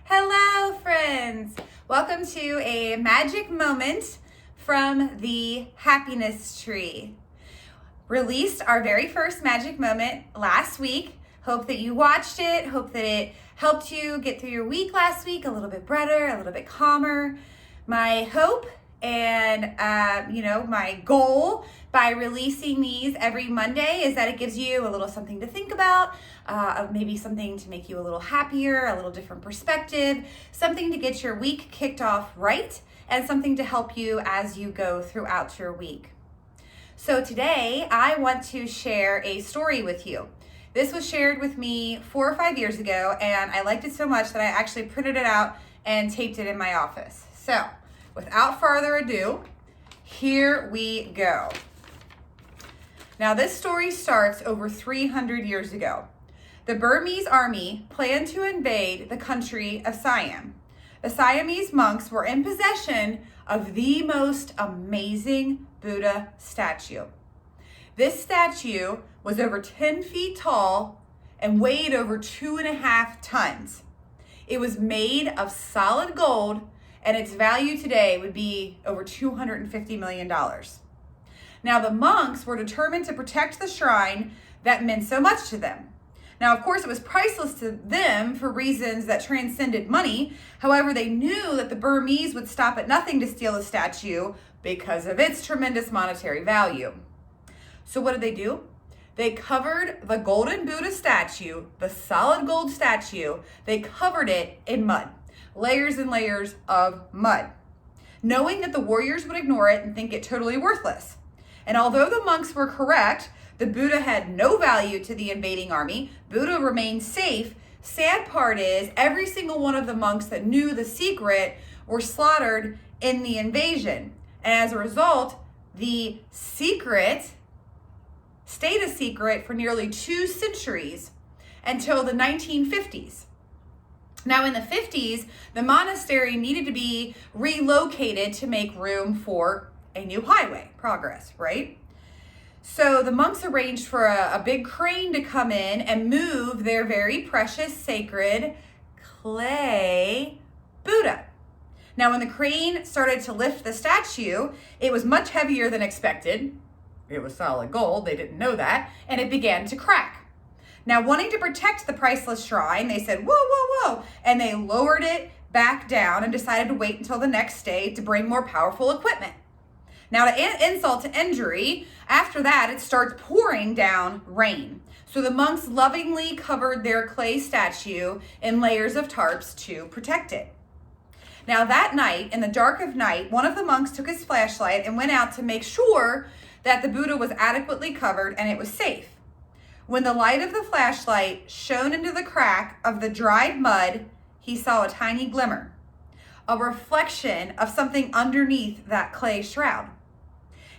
Hello, friends. Welcome to a magic moment from the happiness tree. Released our very first magic moment last week. Hope that you watched it. Hope that it helped you get through your week last week a little bit better, a little bit calmer. My hope and my goal by releasing these every Monday is that it gives you a little something to think about, maybe something to make you a little happier, a little different perspective, something to get your week kicked off right, and something to help you as you go throughout your week. So today I want to share a story with you. This was shared with me 4 or 5 years ago, and I liked it so much that I actually printed it out and taped it in my office. So without further ado, here we go. Now this story starts over 300 years ago. The Burmese army planned to invade the country of Siam. The Siamese monks were in possession of the most amazing Buddha statue. This statue was over 10 feet tall and weighed over 2.5 tons. It was made of solid gold, and its value today would be over $250 million. Now, the monks were determined to protect the shrine that meant so much to them. Now, of course, it was priceless to them for reasons that transcended money. However, they knew that the Burmese would stop at nothing to steal the statue because of its tremendous monetary value. So what did they do? They covered the golden Buddha statue, the solid gold statue, they covered it in mud, layers and layers of mud, knowing that the warriors would ignore it and think it totally worthless. And although the monks were correct, the Buddha had no value to the invading army. Buddha remained safe. Sad part is every single one of the monks that knew the secret were slaughtered in the invasion. And as a result, the secret stayed a secret for nearly 2 centuries until the 1950s. Now in the 50s, the monastery needed to be relocated to make room for a new highway progress, right? So the monks arranged for a big crane to come in and move their very precious sacred clay Buddha. Now when the crane started to lift the statue, it was much heavier than expected. It was solid gold, they didn't know that, and it began to crack. Now wanting to protect the priceless shrine, they said, whoa, whoa, whoa, and they lowered it back down and decided to wait until the next day to bring more powerful equipment. Now to add insult to injury, after that it starts pouring down rain. So the monks lovingly covered their clay statue in layers of tarps to protect it. Now that night, in the dark of night, one of the monks took his flashlight and went out to make sure that the Buddha was adequately covered and it was safe. When the light of the flashlight shone into the crack of the dried mud, he saw a tiny glimmer, a reflection of something underneath that clay shroud.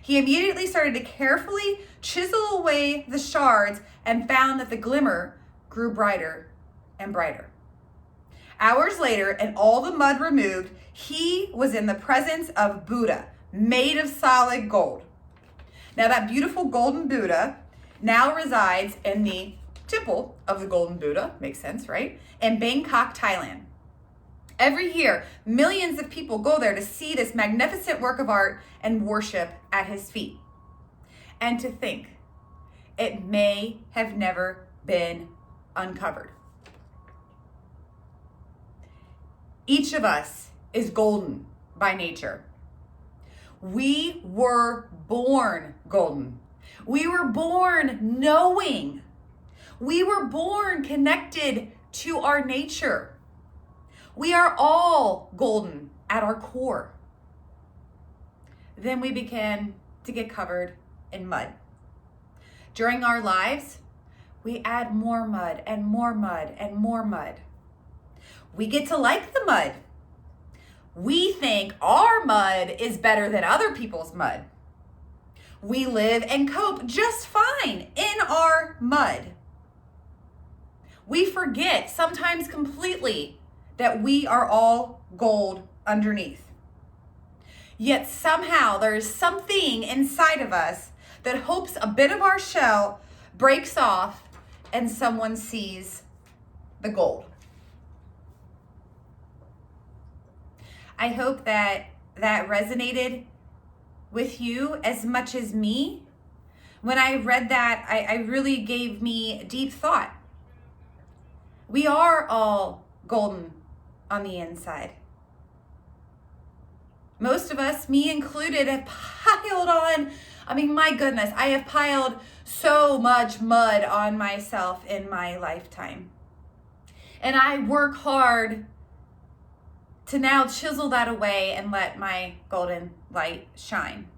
He immediately started to carefully chisel away the shards and found that the glimmer grew brighter and brighter. Hours later, and all the mud removed, he was in the presence of Buddha, made of solid gold. Now that beautiful golden Buddha now resides in the temple of the golden Buddha, makes sense, right? In Bangkok, Thailand. Every year, millions of people go there to see this magnificent work of art and worship at his feet. And to think, it may have never been uncovered. Each of us is golden by nature. We were born golden. We were born knowing. We were born connected to our nature. We are all golden at our core. Then we began to get covered in mud. During our lives, we add more mud and more mud and more mud. We get to like the mud. We think our mud is better than other people's mud. We live and cope just fine in our mud. We forget, sometimes completely, that we are all gold underneath. Yet somehow there is something inside of us that hopes a bit of our shell breaks off and someone sees the gold. I hope that that resonated with you as much as me. When I read that, I really gave me deep thought. We are all golden on the inside. Most of us, me included, have piled on. I mean, my goodness, I have piled so much mud on myself in my lifetime. And I work hard to now chisel that away and let my golden light shine.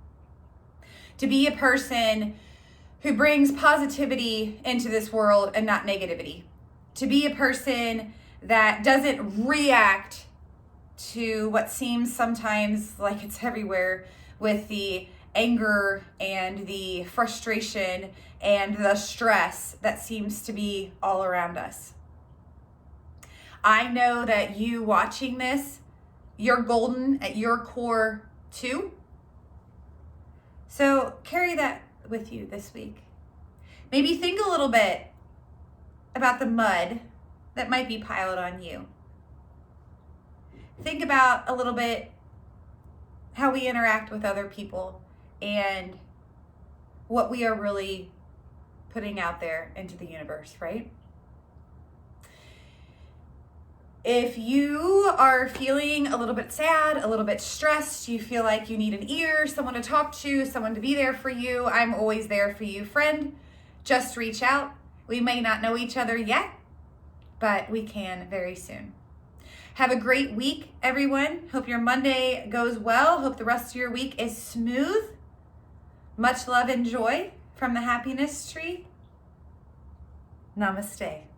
To be a person who brings positivity into this world and not negativity. To be a person that doesn't react to what seems sometimes like it's everywhere with the anger and the frustration and the stress that seems to be all around us. I know that you watching this, you're golden at your core too. So carry that with you this week. Maybe think a little bit about the mud that might be piled on you. Think about a little bit how we interact with other people and what we are really putting out there into the universe, right? If you are feeling a little bit sad, a little bit stressed, you feel like you need an ear, someone to talk to, someone to be there for you, I'm always there for you, friend. Just reach out. We may not know each other yet, but we can very soon. Have a great week, everyone. Hope your Monday goes well. Hope the rest of your week is smooth. Much love and joy from the Happiness Tree. Namaste.